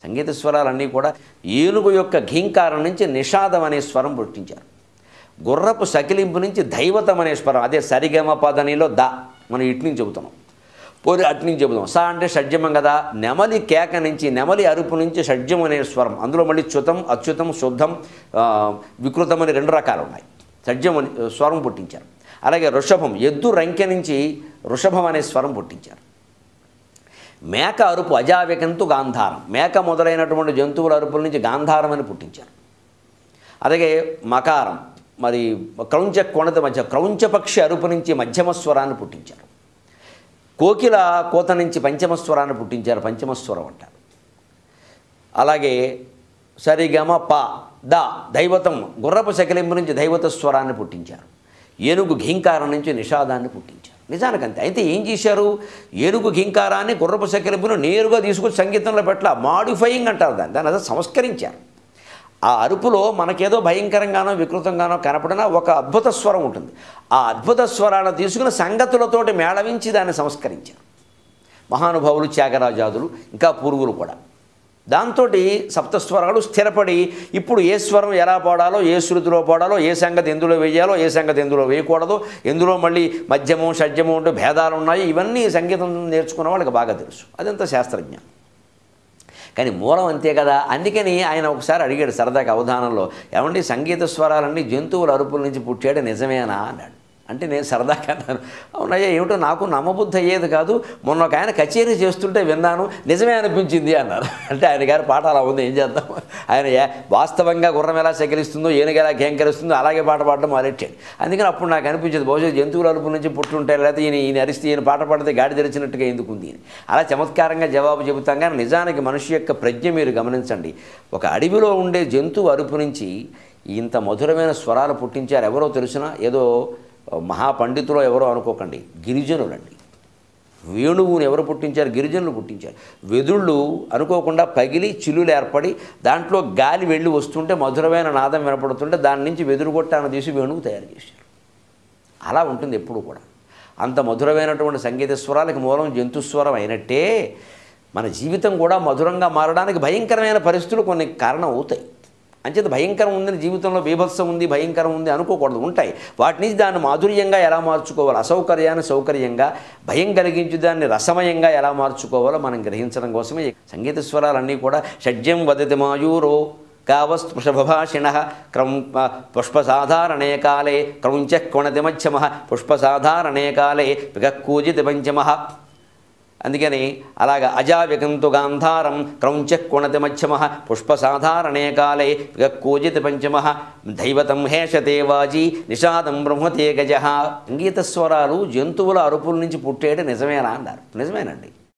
సంగీత స్వరాలన్నీ కూడా ఏనుగు యొక్క ఘీంకారం నుంచి నిషాదం అనే స్వరం పుట్టించారు. గుర్రపు సకిలింపు నుంచి దైవతం అనే స్వరం, అదే సరిగమ పదనిలో ద మనం ఇటు నుంచి చెబుతున్నాం, పోరి అటు నుంచి చెబుతాం. స అంటే షడ్జమం కదా, నెమలి కేక నుంచి నెమలి అరుపు నుంచి షడ్జం అనే స్వరం. అందులో మళ్ళీ చ్యుతం, అచ్యుతం, శుద్ధం, వికృతం అని 2 రకాలు ఉన్నాయి. షడ్జం అని స్వరం పుట్టించారు. అలాగే వృషభం, ఎద్దు రంకె నుంచి వృషభం అనే స్వరం పుట్టించారు. మేక అరుపు అజావ్యకంతు గాంధారం, మేక మొదలైనటువంటి జంతువుల అరుపుల నుంచి గాంధారం అని పుట్టించారు. అలాగే మకారం, మరి క్రౌంచ కోణత మధ్య క్రౌంచపక్షి అరుపు నుంచి మధ్యమ స్వరాన్ని పుట్టించారు. కోకిల కోత నుంచి పంచమస్వరాన్ని పుట్టించారు, పంచమస్వరం అంటారు. అలాగే సరిగమ ప ద దైవతం, గుర్రపు సకిలింపు నుంచి దైవత స్వరాన్ని పుట్టించారు. ఏనుగు ఘీంకారం నుంచి నిషాదాన్ని పుట్టించారు. నిజానికి అంతే. అయితే ఏం చేశారు, ఏనుగు ఘీంకారాన్ని గుర్రపు సకిలింపును నేరుగా తీసుకొచ్చి సంగీతంలో పెట్టాల, మాడిఫయింగ్ అంటారు దాన్ని అదే సంస్కరించారు. ఆ అరుపులో మనకేదో భయంకరంగానో వికృతంగానో కనపడినా ఒక అద్భుత స్వరం ఉంటుంది. ఆ అద్భుత స్వరాన్ని తీసుకుని సంగతులతోటి మేళవించి దాన్ని సంస్కరించారు మహానుభావులు, త్యాగరాజాదులు, ఇంకా పూర్వులు కూడా. దాంతో సప్తస్వరాలు స్థిరపడి ఇప్పుడు ఏ స్వరం ఎలా పాడాలో, ఏ శృతిలో పాడాలో, ఏ సంగతి ఎందులో వేయాలో, ఏ సంగతి ఎందులో వేయకూడదో, ఎందులో మళ్ళీ మధ్యమం షడ్జమం అంటూ భేదాలు ఉన్నాయి. ఇవన్నీ సంగీతం నేర్చుకున్న వాళ్ళకి బాగా తెలుసు. అదంతా శాస్త్రజ్ఞానం. కానీ మూలం అంతే కదా. అందుకని ఆయన ఒకసారి అడిగాడు సరదాగా అవధానంలో, ఏమండి సంగీత స్వరాలన్నీ జంతువుల అరుపుల నుంచి పుట్టాడు నిజమేనా అన్నాడు. అంటే నేను సరదాగా అన్నాను, అవునయ్యా ఏమిటో నాకు నమ్మబుద్ధి అయ్యేది కాదు, మొన్న ఒక ఆయన కచేరీ చేస్తుంటే విన్నాను, నిజమే అనిపించింది అన్నారు. అంటే ఆయన గారి పాట అలా ఉంది, ఏం చేద్దాం. ఆయన వాస్తవంగా గుర్రం ఎలా సకిలిస్తుందో, ఏనుగు ఎలా కేంకరిస్తుందో అలాగే పాట పాడడం మొదలెట్టాడు. అందుకని అప్పుడు నాకు అనిపించేది, బహుశా జంతువుల అరుపుల నుంచి పుట్టుంటాయి, లేకపోతే ఈయన అరిస్తే ఈయన పాట పాడితే గాడి తెరిచినట్టుగా ఎందుకుంది అని అలా చమత్కారంగా జవాబు చెబుతాం. కానీ నిజానికి మనిషి యొక్క ప్రజ్ఞ మీరు గమనించండి. ఒక అడవిలో ఉండే జంతువు అరుపు నుంచి ఇంత మధురమైన స్వరాలు పుట్టించారు. ఎవరో తెలిసినా, ఏదో మహాపండితులో ఎవరో అనుకోకండి, గిరిజనులండి. వేణువుని ఎవరు పుట్టించారు? గిరిజనులు పుట్టించారు. వెదుళ్ళు అనుకోకుండా పగిలి చిల్లులు ఏర్పడి దాంట్లో గాలి వెళ్ళి వస్తుంటే మధురమైన నాదం వినపడుతుంటే దాని నుంచి వెదురు గొట్టాన్ని తీసి వేణువు తయారు చేశారు. అలా ఉంటుంది ఎప్పుడు కూడా. అంత మధురమైనటువంటి సంగీత స్వరాలకు మూలం జంతుస్వరం అయినట్టే మన జీవితం కూడా మధురంగా మారడానికి భయంకరమైన పరిస్థితులు కొన్ని కారణం అవుతాయి. అంచేత భయంకరం ఉందని జీవితంలో బీభత్సం ఉంది, భయంకరం ఉంది అనుకోకూడదు. ఉంటాయి. వాటి నుంచి దాన్ని మాధుర్యంగా ఎలా మార్చుకోవాలో, అసౌకర్యాన్ని సౌకర్యంగా, భయం కలిగించి దాన్ని రసమయంగా ఎలా మార్చుకోవాలో మనం గ్రహించడం కోసమే సంగీత స్వరాలన్నీ కూడా. షడ్జం వదతి మాయూరో కావస్పృషభాషిణ పుష్పసాధారణే కాలే క్రౌంచ కొణతి మధ్యమ పుష్పసాధారణే కాలే విగక్కూజితి పంచమ. అందుకని అలాగ అజావ్యకంతు గాంధారం క్రౌంచ కొణతి మధ్యమ పుష్పసాధారణే కాలే విగక్కూజితి పంచమ దైవతం హేషతే వాజీ నిషాదం బ్రహ్మతే గజ. సంగీత స్వరాలు జంతువుల అరుపుల నుంచి పుట్టేటి నిజమేనా అన్నారు. నిజమేనండి.